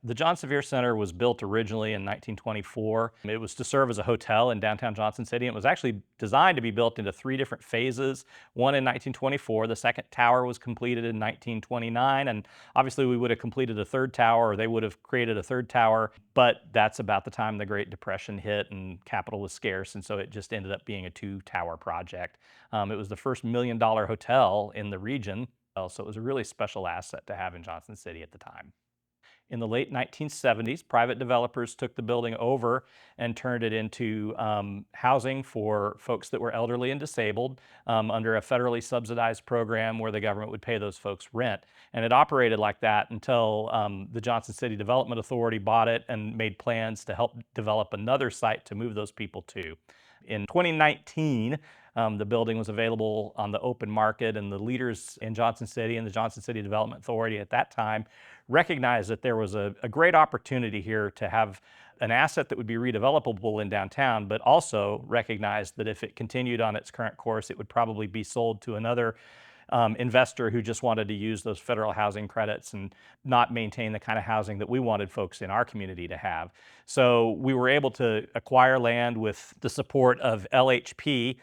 The John Sevier Center was built originally in 1924. It was to serve as a hotel in downtown Johnson City. It was actually designed to be built into three different phases. One in 1924, the second tower was completed in 1929, and obviously we would have completed a third tower, or they would have created a third tower, but that's about the time the Great Depression hit and capital was scarce, and so it just ended up being a two-tower project. It was the first $1 million hotel in the region, so it was a really special asset to have in Johnson City at the time. In the late 1970s, private developers took the building over and turned it into housing for folks that were elderly and disabled under a federally subsidized program where the government would pay those folks rent. And it operated like that until the Johnson City Development Authority bought it and made plans to help develop another site to move those people to. In 2019, the building was available on the open market, and the leaders in Johnson City and the Johnson City Development Authority at that time recognized that there was a great opportunity here to have an asset that would be redevelopable in downtown, but also recognized that if it continued on its current course, it would probably be sold to another investor who just wanted to use those federal housing credits and not maintain the kind of housing that we wanted folks in our community to have. So we were able to acquire land with the support of LHP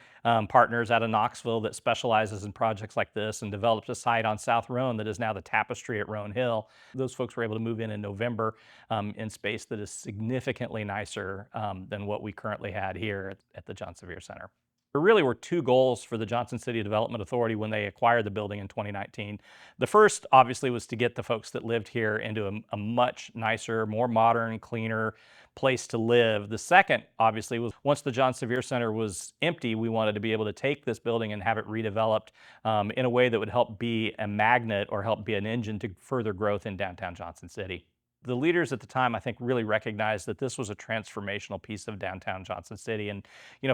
partners out of Knoxville that specializes in projects like this, and developed a site on South Roan that is now the Tapestry at Roan Hill. Those folks were able to move in November in space that is significantly nicer than what we currently had here at the John Sevier Center. There really were two goals for the Johnson City Development Authority when they acquired the building in 2019. The first, obviously, was to get the folks that lived here into a much nicer, more modern, cleaner place to live. The second, obviously, was once the John Sevier Center was empty, we wanted to be able to take this building and have it redeveloped in a way that would help be a magnet or help be an engine to further growth in downtown Johnson City. The leaders at the time, I think, really recognized that this was a transformational piece of downtown Johnson City. And,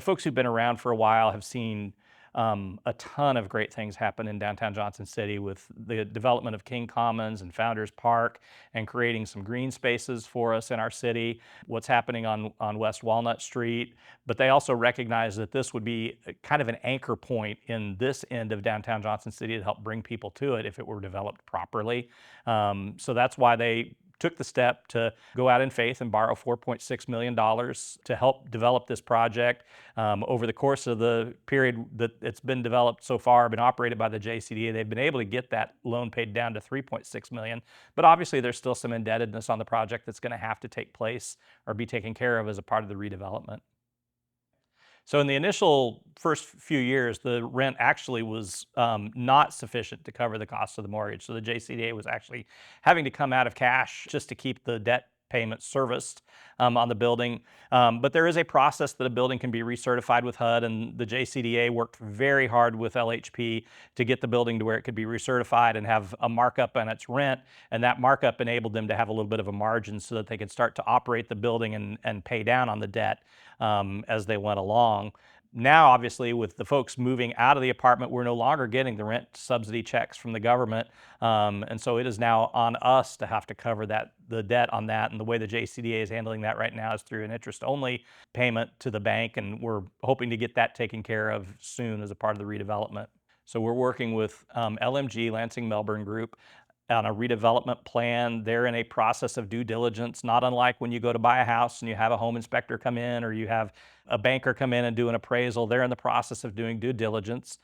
folks who've been around for a while have seen a ton of great things happen in downtown Johnson City with the development of King Commons and Founders Park and creating some green spaces for us in our city, what's happening on West Walnut Street. But they also recognize that this would be kind of an anchor point in this end of downtown Johnson City to help bring people to it if it were developed properly. So that's why they took the step to go out in faith and borrow $4.6 million to help develop this project. Over the course of the period that it's been developed so far, been operated by the JCDA, they've been able to get that loan paid down to $3.6 million. But obviously there's still some indebtedness on the project that's going to have to take place or be taken care of as a part of the redevelopment. So in the initial first few years, the rent actually was not sufficient to cover the cost of the mortgage. So the JCDA was actually having to come out of cash just to keep the debt payments serviced on the building. But there is a process that a building can be recertified with HUD, and the JCDA worked very hard with LHP to get the building to where it could be recertified and have a markup on its rent. And that markup enabled them to have a little bit of a margin so that they could start to operate the building and pay down on the debt as they went along. Now, obviously, with the folks moving out of the apartment, we're no longer getting the rent subsidy checks from the government. And so it is now on us to have to cover the debt on that. And the way the JCDA is handling that right now is through an interest-only payment to the bank. And we're hoping to get that taken care of soon as a part of the redevelopment. So we're working with LMG, Lansing Melbourne Group, on a redevelopment plan. They're in a process of due diligence, not unlike when you go to buy a house and you have a home inspector come in or you have a banker come in and do an appraisal. They're in the process of doing due diligence.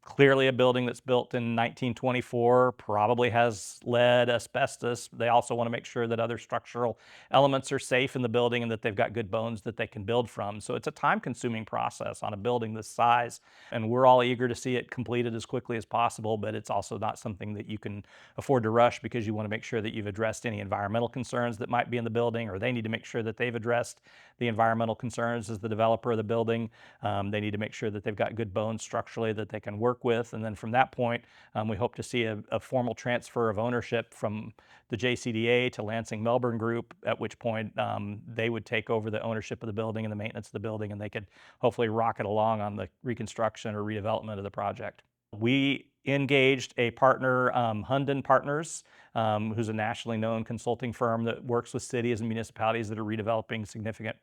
Clearly a building that's built in 1924 probably has lead, asbestos. They also want to make sure that other structural elements are safe in the building and that they've got good bones that they can build from. So it's a time-consuming process on a building this size, and we're all eager to see it completed as quickly as possible, but it's also not something that you can afford to rush because you want to make sure that you've addressed any environmental concerns that might be in the building, or they need to make sure that they've addressed the environmental concerns as the developer of the building. They need to make sure that they've got good bones structurally that they can work with. And then from that point, we hope to see a formal transfer of ownership from the JCDA to Lansing Melbourne Group, at which point they would take over the ownership of the building and the maintenance of the building, and they could hopefully rocket along on the reconstruction or redevelopment of the project. We engaged a partner, Hunden Partners, who's a nationally known consulting firm that works with cities and municipalities that are redeveloping significant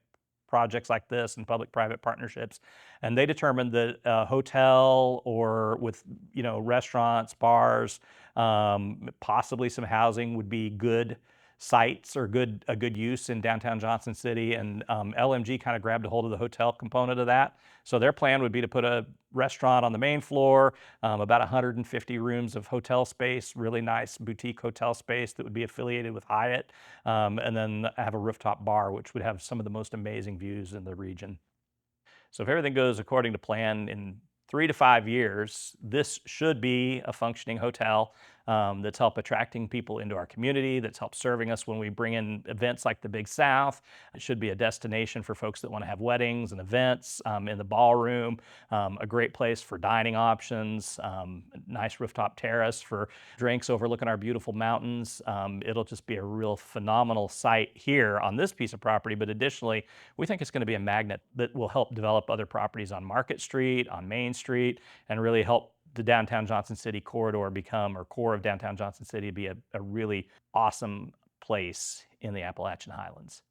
projects like this and public-private partnerships. And they determined that a hotel or with restaurants, bars, possibly some housing would be good sites are a good use in downtown Johnson City, and LMG kind of grabbed a hold of the hotel component of that. So their plan would be to put a restaurant on the main floor, about 150 rooms of hotel space, really nice boutique hotel space that would be affiliated with Hyatt, and then have a rooftop bar, which would have some of the most amazing views in the region. So if everything goes according to plan, in 3 to 5 years, this should be a functioning hotel that's help attracting people into our community, that's help serving us when we bring in events like the Big South. It should be a destination for folks that want to have weddings and events in the ballroom, a great place for dining options, nice rooftop terrace for drinks overlooking our beautiful mountains. It'll just be a real phenomenal site here on this piece of property, but additionally, we think it's going to be a magnet that will help develop other properties on Market Street, on Main Street, and really help the downtown Johnson City corridor become, or core of downtown Johnson City, be a really awesome place in the Appalachian Highlands.